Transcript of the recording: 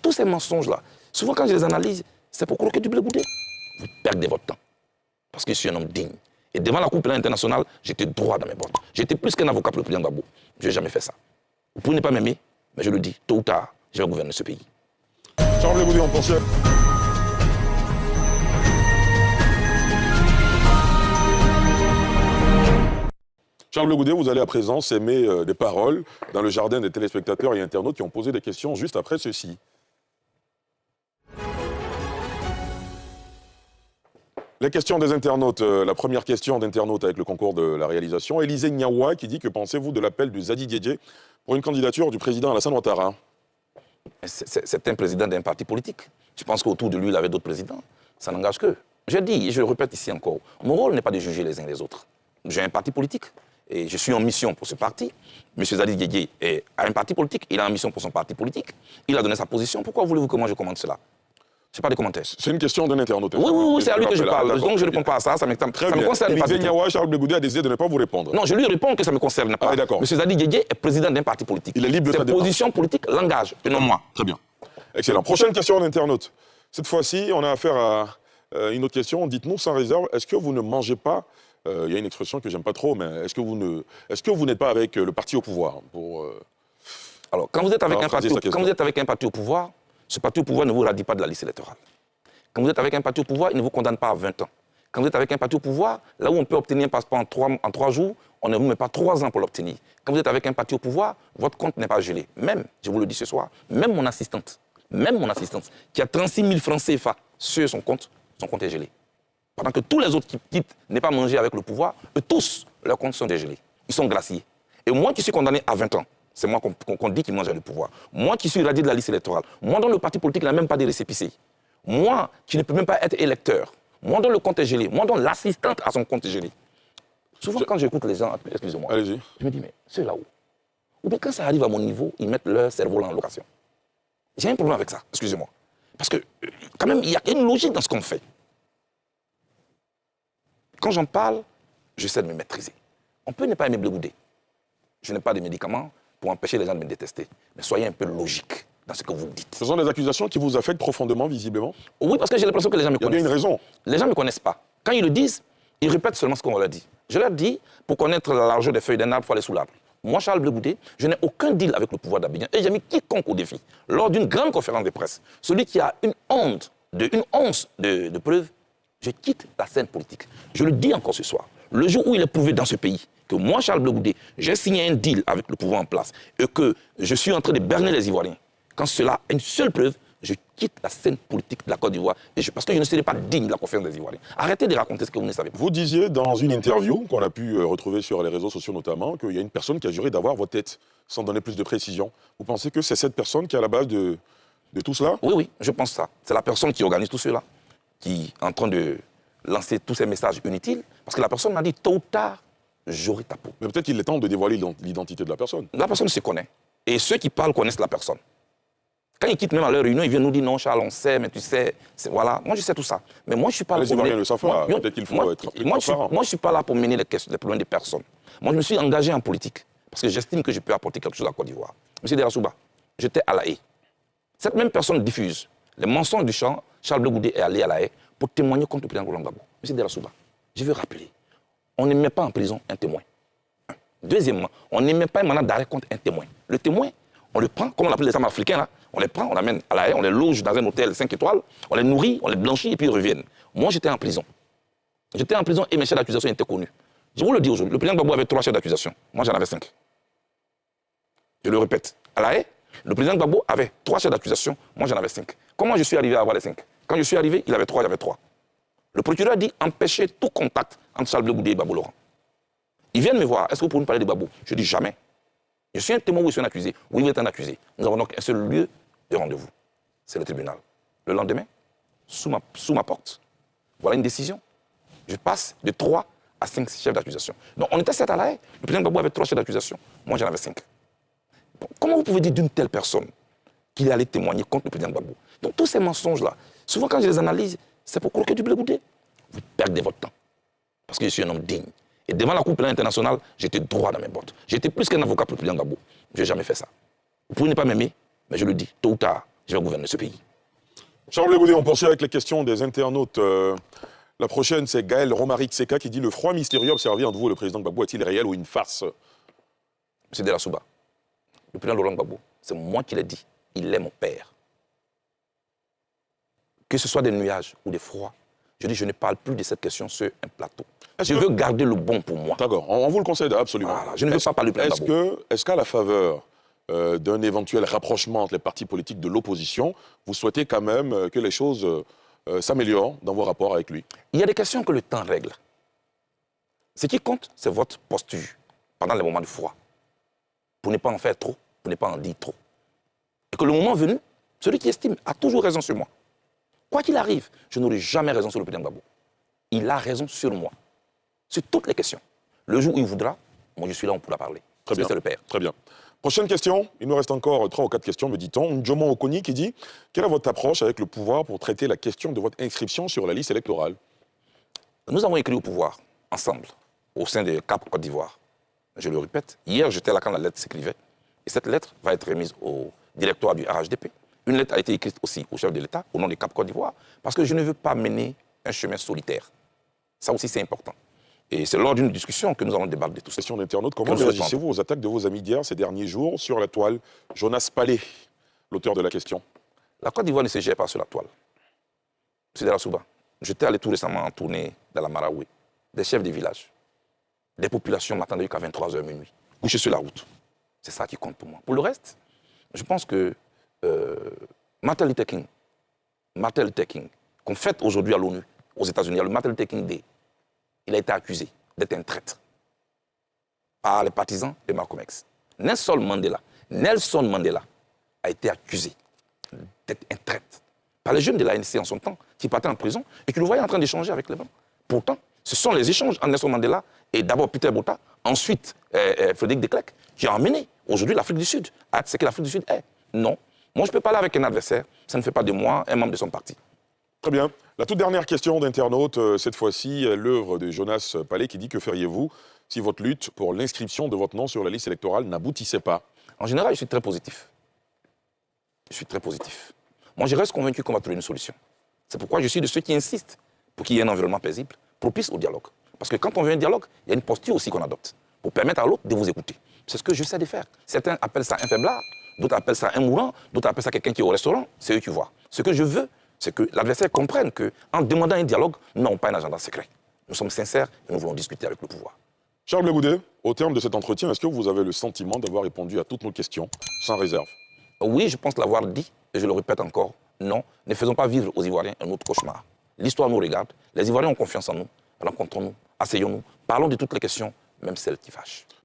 tous ces mensonges-là, souvent quand je les analyse, c'est pour croquer du blé goudé. Vous perdez votre temps. Parce que je suis un homme digne. Et devant la Cour pénale internationale, j'étais droit dans mes bottes. J'étais plus qu'un avocat pour le président Gbagbo. Je n'ai jamais fait ça. Vous pouvez ne pas m'aimer, mais je le dis, tôt ou tard, je vais gouverner ce pays. Charles Blé Goudé, on poursuit. Charles Blé Goudé, vous allez à présent s'aimer des paroles dans le jardin des téléspectateurs et internautes qui ont posé des questions juste après ceci. Les questions des internautes. La première question d'internaute avec le concours de la réalisation. Élisée Niawa qui dit: que pensez-vous de l'appel de Zadi Diédié pour une candidature du président Alassane Ouattara? C'est un président d'un parti politique. Je pense qu'autour de lui, il avait d'autres présidents. Ça n'engage que. Je dis, et je le répète ici encore, mon rôle n'est pas de juger les uns les autres. J'ai un parti politique et je suis en mission pour ce parti. M. Zadi Diédié a un parti politique, il a une mission pour son parti politique. Il a donné sa position. Pourquoi voulez-vous que moi je commente cela? Je n'ai pas de commentaires. C'est une question d'un internaute. Oui, c'est à lui que je parle. Donc je ne réponds pas à ça, ça me concerne pas. Élisée Niawa, Charles Blé Goudé a décidé de ne pas vous répondre. Non, je lui réponds que ça ne me concerne pas. Ah, d'accord. M. Zadi Diédié est président d'un parti politique. Il est libre de sa Ses positions politiques l'engagent, et non moi. Très bien. Excellent. Prochaine question d'internaute. Cette fois-ci, on a affaire à une autre question. Dites-nous sans réserve, est-ce que vous ne mangez pas, il y a une expression que j'aime pas trop, mais est-ce que vous n'êtes pas avec le parti au pouvoir Alors, quand vous êtes avec un parti au pouvoir, ce parti au pouvoir ne vous radie pas de la liste électorale. Quand vous êtes avec un parti au pouvoir, il ne vous condamne pas à 20 ans. Quand vous êtes avec un parti au pouvoir, là où on peut obtenir un passeport en 3 jours, on ne vous met pas 3 ans pour l'obtenir. Quand vous êtes avec un parti au pouvoir, votre compte n'est pas gelé. Même, je vous le dis ce soir, même mon assistante, qui a 36 000 francs CFA sur son compte est gelé. Pendant que tous les autres qui quittent n'est pas mangé avec le pouvoir, eux tous, leurs comptes sont dégelés. Ils sont glaciés. Et moi qui suis condamné à 20 ans, c'est moi qu'on dit qui mange le pouvoir. Moi qui suis radié de la liste électorale, moi dont le parti politique n'a même pas de récépissé, moi qui ne peux même pas être électeur, moi dont le compte est gelé, moi dont l'assistante à son compte est gelé. Souvent quand j'écoute les gens, excusez-moi, je me dis mais c'est là où? Ou bien quand ça arrive à mon niveau, ils mettent leur cerveau en location. J'ai un problème avec ça, excusez-moi. Parce que quand même, il y a une logique dans ce qu'on fait. Quand j'en parle, j'essaie de me maîtriser. On peut ne pas aimer Blé Goudé. Je n'ai pas de médicaments pour empêcher les gens de me détester. Mais soyez un peu logique dans ce que vous dites. Ce sont des accusations qui vous affectent profondément, visiblement? Oui, parce que j'ai l'impression que les gens me connaissent. Il y a bien une raison. Les gens ne me connaissent pas. Quand ils le disent, ils répètent seulement ce qu'on leur dit. Je leur dis, pour connaître la largeur des feuilles d'un arbre, il faut aller sous l'arbre. Moi, Charles Blé Goudé, je n'ai aucun deal avec le pouvoir d'Abidjan et j'ai mis quiconque au défi. Lors d'une grande conférence de presse, celui qui a une once de preuves, je quitte la scène politique. Je le dis encore ce soir. Le jour où il est prouvé dans ce pays que moi, Charles Blé Goudé, j'ai signé un deal avec le pouvoir en place et que je suis en train de berner les Ivoiriens, quand cela a une seule preuve, je quitte la scène politique de la Côte d'Ivoire parce que je ne serai pas digne de la conférence des Ivoiriens. Arrêtez de raconter ce que vous ne savez pas. Vous disiez dans une interview qu'on a pu retrouver sur les réseaux sociaux notamment qu'il y a une personne qui a juré d'avoir votre tête, sans donner plus de précision. Vous pensez que c'est cette personne qui est à la base de tout cela? Oui, je pense ça. C'est la personne qui organise tout cela, qui est en train de lancer tous ces messages inutiles, parce que la personne m'a dit tôt ou tard, j'aurai ta peau. Mais peut-être qu'il est temps de dévoiler l'identité de la personne. La personne se connaît. Et ceux qui parlent connaissent la personne. Quand ils quittent même à leur réunion, ils viennent nous dire non, Charles, on sait, mais tu sais, voilà. Moi, je sais tout ça. Mais moi, je ne suis pas là pour mener... Peut-être qu'il faut être plus transparent. Moi, je ne suis pas là pour mener les problèmes des personnes. Moi, je me suis engagé en politique parce que j'estime que je peux apporter quelque chose à la Côte d'Ivoire. Monsieur Derassouba, j'étais à La Haye. Cette même personne diffuse les mensonges du champ. Charles Blé Goudé est allé à La Haye pour témoigner contre le président Roland Gbagbo. Monsieur Derassouba, je veux rappeler, on ne met pas en prison un témoin. Deuxièmement, on ne met pas un mandat d'arrêt contre un témoin. Le témoin, on le prend, comme on l'appelle les femmes africains, là, on les prend, on l'amène à La Haye, on les loge dans un hôtel 5 étoiles, on les nourrit, on les blanchit et puis ils reviennent. Moi, j'étais en prison. J'étais en prison et mes chefs d'accusation étaient connus. Je vous le dis aujourd'hui, le président Gbagbo avait 3 chefs d'accusation. Moi, j'en avais 5. Je le répète. À La Haye, le président Gbagbo avait 3 chefs d'accusation. Moi, j'en avais 5. Comment je suis arrivé à avoir les 5? Quand je suis arrivé, il avait 3, j'avais 3. Le procureur dit empêcher tout contact entre Charles Blé Goudé et Gbagbo Laurent. Ils viennent me voir. Est-ce que vous pouvez nous parler de Gbagbo? Je dis jamais. Je suis un témoin ou je suis un accusé. Oui, vous êtes un accusé. Nous avons donc un seul lieu de rendez-vous. C'est le tribunal. Le lendemain, sous ma porte, voilà une décision. Je passe de 3 à 5 chefs d'accusation. Donc on était 7 à La Haye. Le président Gbagbo avait 3 chefs d'accusation. Moi, j'en avais 5. Bon, comment vous pouvez dire d'une telle personne qu'il est allé témoigner contre le président Gbagbo? Donc tous ces mensonges-là, souvent quand je les analyse, c'est pour croquer du blé goudé. Vous perdez votre temps. Parce que je suis un homme digne. Et devant la Cour pénale internationale, j'étais droit dans mes bottes. J'étais plus qu'un avocat pour le président Gbagbo. Je n'ai jamais fait ça. Vous pouvez ne pas m'aimer, mais je le dis, tôt ou tard, je vais gouverner ce pays. Charles Goudé, on poursuit avec les questions des internautes. La prochaine, c'est Gaël Romaric Seka qui dit « Le froid mystérieux observé entre vous et le président Gbagbo est-il réel ou une farce ?» M. Delassouba, le président Laurent Gbagbo, c'est moi qui l'ai dit. Il est mon père. Que ce soit des nuages ou des froids, je dis je ne parle plus de cette question sur un plateau. Je veux garder le bon pour moi. D'accord, on vous le concède absolument. Voilà, je ne veux pas parler du président Gbagbo. Est-ce qu'à la faveur d'un éventuel rapprochement entre les partis politiques de l'opposition, vous souhaitez quand même que les choses s'améliorent dans vos rapports avec lui? Il y a des questions que le temps règle. Ce qui compte, c'est votre posture pendant les moments de froid. Pour ne pas en faire trop, pour ne pas en dire trop. Et que le moment venu, celui qui estime a toujours raison sur moi. Quoi qu'il arrive, je n'aurai jamais raison sur le président Gbagbo. Il a raison sur moi. Sur toutes les questions. Le jour où il voudra, moi je suis là, on pourra parler. Très bien. C'est le père. Très bien. Prochaine question. Il nous reste encore 3 ou 4 questions, me dit-on. Njomo Okoni qui dit « Quelle est votre approche avec le pouvoir pour traiter la question de votre inscription sur la liste électorale ?» Nous avons écrit au pouvoir, ensemble, au sein de CAP Côte d'Ivoire. Je le répète, hier j'étais là quand la lettre s'écrivait. Et cette lettre va être remise au directoire du RHDP. Une lettre a été écrite aussi au chef de l'État, au nom de CAP Côte d'Ivoire, parce que je ne veux pas mener un chemin solitaire. Ça aussi c'est important. Et c'est lors d'une discussion que nous allons débattre de tout ça. Question d'internaute. Comment réagissez-vous aux attaques de vos amis d'hier ces derniers jours sur la toile? Jonas Palais, l'auteur de la question. La Côte d'Ivoire ne se gère pas sur la toile. M. Delassouba, j'étais allé tout récemment en tournée dans la Maraoué. Des chefs de village, des populations m'attendaient jusqu'à 23h minuit, couchés sur la route. C'est ça qui compte pour moi. Pour le reste, je pense que Martin Luther King, qu'on fête aujourd'hui à l'ONU, aux États-Unis, le Martin Luther King Day, il a été accusé d'être un traître par les partisans de Malcolm X. Nelson Mandela a été accusé d'être un traître par les jeunes de l'ANC en son temps, qui partaient en prison et qui le voyaient en train d'échanger avec les Blancs. Pourtant, ce sont les échanges entre Nelson Mandela et d'abord Peter Botha, ensuite Frédéric de Klerk, qui ont amené aujourd'hui l'Afrique du Sud à ce que l'Afrique du Sud est. Non. Moi, je ne peux pas aller avec un adversaire. Ça ne fait pas de moi un membre de son parti. Très bien. La toute dernière question d'internaute, cette fois-ci, l'œuvre de Jonas Palais qui dit « Que feriez-vous si votre lutte pour l'inscription de votre nom sur la liste électorale n'aboutissait pas ?» En général, je suis très positif. Je suis très positif. Moi, je reste convaincu qu'on va trouver une solution. C'est pourquoi je suis de ceux qui insistent pour qu'il y ait un environnement paisible, propice au dialogue. Parce que quand on veut un dialogue, il y a une posture aussi qu'on adopte pour permettre à l'autre de vous écouter. C'est ce que j'essaie de faire. Certains appellent ça un faiblard, d'autres appellent ça un mourant, d'autres appellent ça quelqu'un qui est au restaurant. C'est eux qui voient. Ce que je veux, c'est que l'adversaire comprenne qu'en demandant un dialogue, nous n'avons pas un agenda secret. Nous sommes sincères et nous voulons discuter avec le pouvoir. Charles Goudé, au terme de cet entretien, est-ce que vous avez le sentiment d'avoir répondu à toutes nos questions sans réserve? Oui, je pense l'avoir dit, et je le répète encore, non, ne faisons pas vivre aux Ivoiriens un autre cauchemar. L'histoire nous regarde, les Ivoiriens ont confiance en nous, rencontrons-nous, asseyons-nous, parlons de toutes les questions, même celles qui fâchent.